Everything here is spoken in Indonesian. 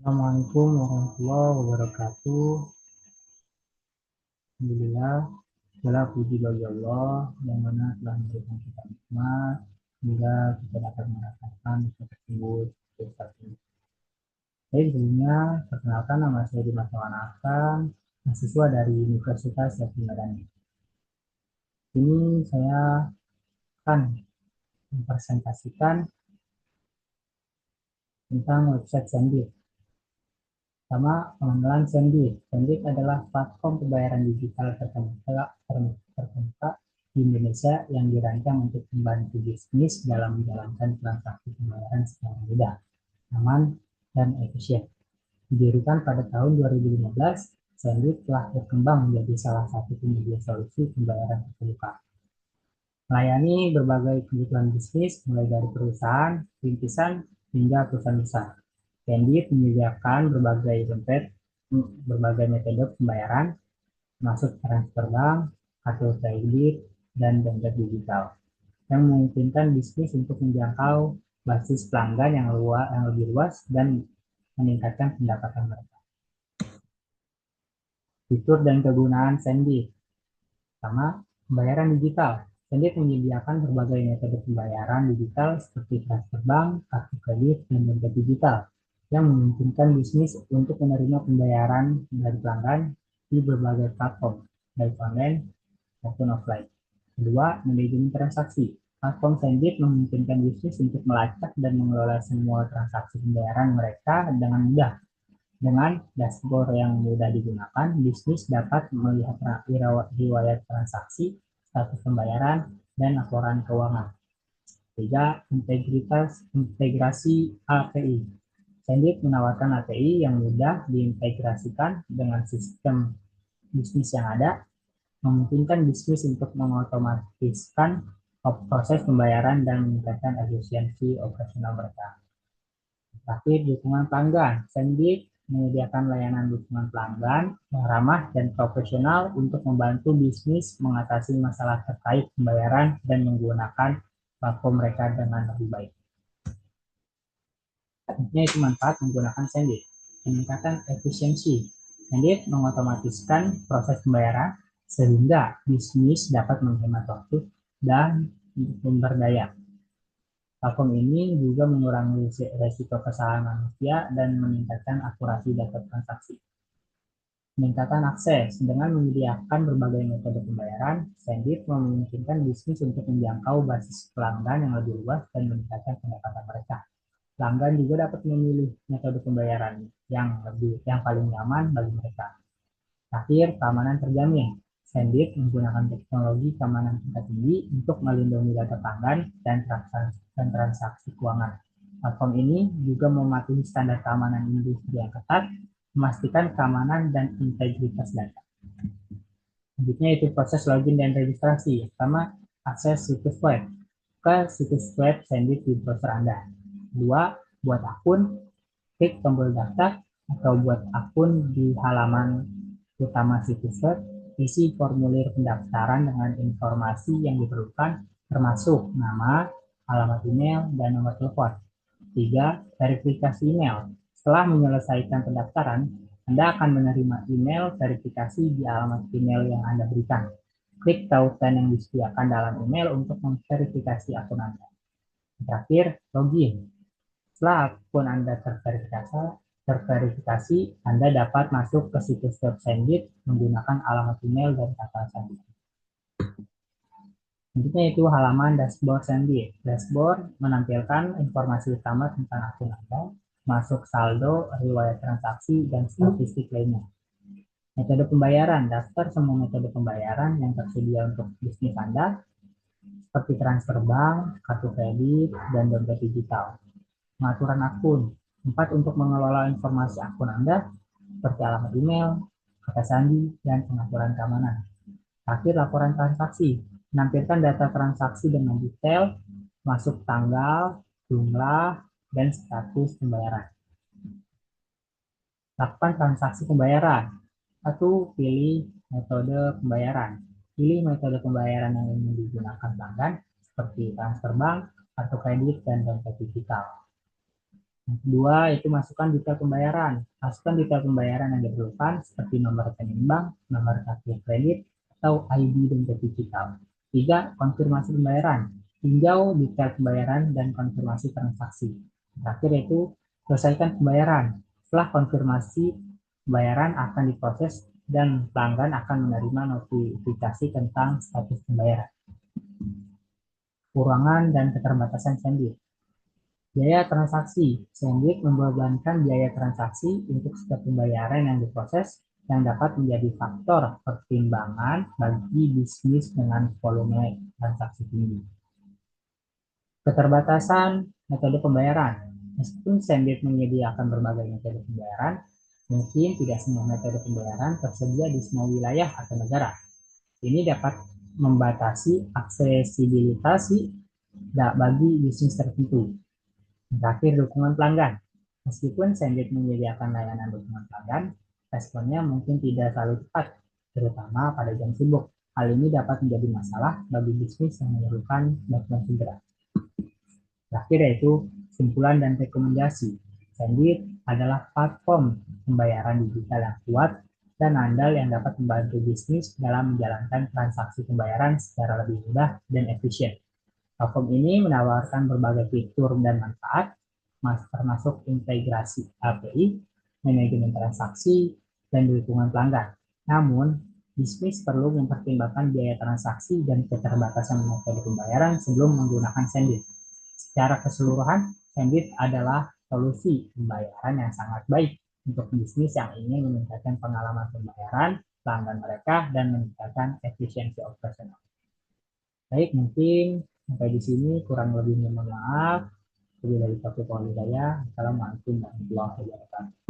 Assalamualaikum warahmatullahi wabarakatuh. Alhamdulillah, segala puji bagi Allah yang mana telah memberikan kita nikmat hingga kita dapat merasakan nikmat tersebut saat ini. Baik, sebelumnya perkenalkan nama saya Dimas Mawan, mahasiswa dari Universitas Syarif Madani. Ini saya akan mempresentasikan tentang website Sendit. Sama pengenalan Sendit. Sendit adalah platform pembayaran digital terkemuka di Indonesia yang dirancang untuk membantu bisnis dalam menjalankan transaksi pembayaran secara mudah, aman, dan efisien. Didirikan pada tahun 2015, Sendit telah berkembang menjadi salah satu penyedia solusi pembayaran terkemuka. Melayani berbagai kebutuhan bisnis, mulai dari perusahaan, rintisan, hingga perusahaan besar. Sendit menyediakan berbagai metode pembayaran, termasuk transfer bank, kartu kredit, dan dompet digital, yang memungkinkan bisnis untuk menjangkau basis pelanggan yang lebih luas dan meningkatkan pendapatan mereka. Fitur dan kegunaan Sendit. Pertama, pembayaran digital. Sendit menyediakan berbagai metode pembayaran digital seperti transfer bank, kartu kredit, dan dompet digital yang memungkinkan bisnis untuk menerima pembayaran dari pelanggan di berbagai platform, baik online maupun offline. Kedua, manajemen transaksi. Platform Sendit memungkinkan bisnis untuk melacak dan mengelola semua transaksi pembayaran mereka dengan mudah. Dengan dashboard yang mudah digunakan, bisnis dapat melihat riwayat transaksi, status pembayaran, dan laporan keuangan. Tiga, integrasi API. Sendit menawarkan API yang mudah diintegrasikan dengan sistem bisnis yang ada, memungkinkan bisnis untuk mengotomatiskan proses pembayaran dan meningkatkan efisiensi operasional mereka. Terakhir, dukungan pelanggan. Sendit menyediakan layanan dukungan pelanggan yang ramah dan profesional untuk membantu bisnis mengatasi masalah terkait pembayaran dan menggunakan platform mereka dengan lebih baik. Selanjutnya itu manfaat menggunakan Sendit. Peningkatan efisiensi. Sendit mengotomatiskan proses pembayaran sehingga bisnis dapat menghemat waktu dan sumber daya. Platform ini juga mengurangi resiko kesalahan manusia dan meningkatkan akurasi data transaksi. Peningkatan akses. Dengan menyediakan berbagai metode pembayaran, Sendit memungkinkan bisnis untuk menjangkau basis pelanggan yang lebih luas dan meningkatkan pendapatan mereka. Pelanggan juga dapat memilih metode pembayaran yang paling nyaman bagi mereka. Terakhir, keamanan terjamin. Sendit menggunakan teknologi keamanan tingkat tinggi untuk melindungi data pelanggan dan transaksi keuangan. Platform ini juga mematuhi standar keamanan industri yang ketat, memastikan keamanan dan integritas data. Selanjutnya itu proses login dan registrasi. Pertama, akses situs web. Ke situs web Sendit di browser Anda. Kedua, buat akun, klik tombol daftar atau buat akun di halaman utama situs web, isi formulir pendaftaran dengan informasi yang diperlukan, termasuk nama, alamat email, dan nomor telepon. 3. Verifikasi email. Setelah menyelesaikan pendaftaran, Anda akan menerima email verifikasi di alamat email yang Anda berikan. Klik tautan yang disediakan dalam email untuk memverifikasi akun Anda. Terakhir, login. Setelah akun Anda terverifikasi, Anda dapat masuk ke situs web Sendit menggunakan alamat email dan kata sandi. Selanjutnya itu halaman dashboard Sendit. Dashboard menampilkan informasi utama tentang akun Anda, masuk saldo, riwayat transaksi, dan statistik lainnya. Metode pembayaran. Daftar semua metode pembayaran yang tersedia untuk bisnis Anda, seperti transfer bank, kartu kredit, dan dompet digital. Pengaturan akun. Tempat untuk mengelola informasi akun Anda, seperti alamat email, kata sandi, dan pengaturan keamanan. Terakhir, laporan transaksi. Menampilkan data transaksi dengan detail, masuk tanggal, jumlah, dan status pembayaran. Lakukan transaksi pembayaran. 1. Pilih metode pembayaran. Pilih metode pembayaran yang ingin digunakan pelanggan, seperti transfer bank, kartu kredit, dan dompet digital. Yang kedua, itu masukkan detail pembayaran. Masukkan detail pembayaran yang diperlukan seperti nomor rekening bank, nomor kartu kredit, atau ID dompet digital. Tiga, konfirmasi pembayaran. Tinjau detail pembayaran dan konfirmasi transaksi. Terakhir yaitu selesaikan pembayaran. Setelah konfirmasi pembayaran akan diproses dan pelanggan akan menerima notifikasi tentang status pembayaran. Kekurangan dan keterbatasan Sendit. Biaya transaksi. Sendit membebankan biaya transaksi untuk setiap pembayaran yang diproses yang dapat menjadi faktor pertimbangan bagi bisnis dengan volume transaksi tinggi. Keterbatasan metode pembayaran. Meskipun Sendit menyediakan berbagai metode pembayaran, mungkin tidak semua metode pembayaran tersedia di semua wilayah atau negara. Ini dapat membatasi aksesibilitas bagi bisnis tertentu. Terakhir, dukungan pelanggan. Meskipun Sendit menyediakan layanan dukungan pelanggan, responnya mungkin tidak selalu cepat, terutama pada jam sibuk. Hal ini dapat menjadi masalah bagi bisnis yang memerlukan bantuan segera. Terakhir yaitu kesimpulan dan rekomendasi. Sendit adalah platform pembayaran digital yang kuat dan andal yang dapat membantu bisnis dalam menjalankan transaksi pembayaran secara lebih mudah dan efisien. Platform ini menawarkan berbagai fitur dan manfaat, termasuk integrasi API, manajemen transaksi, dan dukungan pelanggan. Namun, bisnis perlu mempertimbangkan biaya transaksi dan keterbatasan metode pembayaran sebelum menggunakan Sendit. Secara keseluruhan, Sendit adalah solusi pembayaran yang sangat baik untuk bisnis yang ingin meningkatkan pengalaman pembayaran pelanggan mereka dan meningkatkan efisiensi operasional. Baik, mungkin sampai di sini kurang lebihnya mohon maaf. Lebih dari topik saya. Assalamualaikum warahmatullahi wabarakatuh.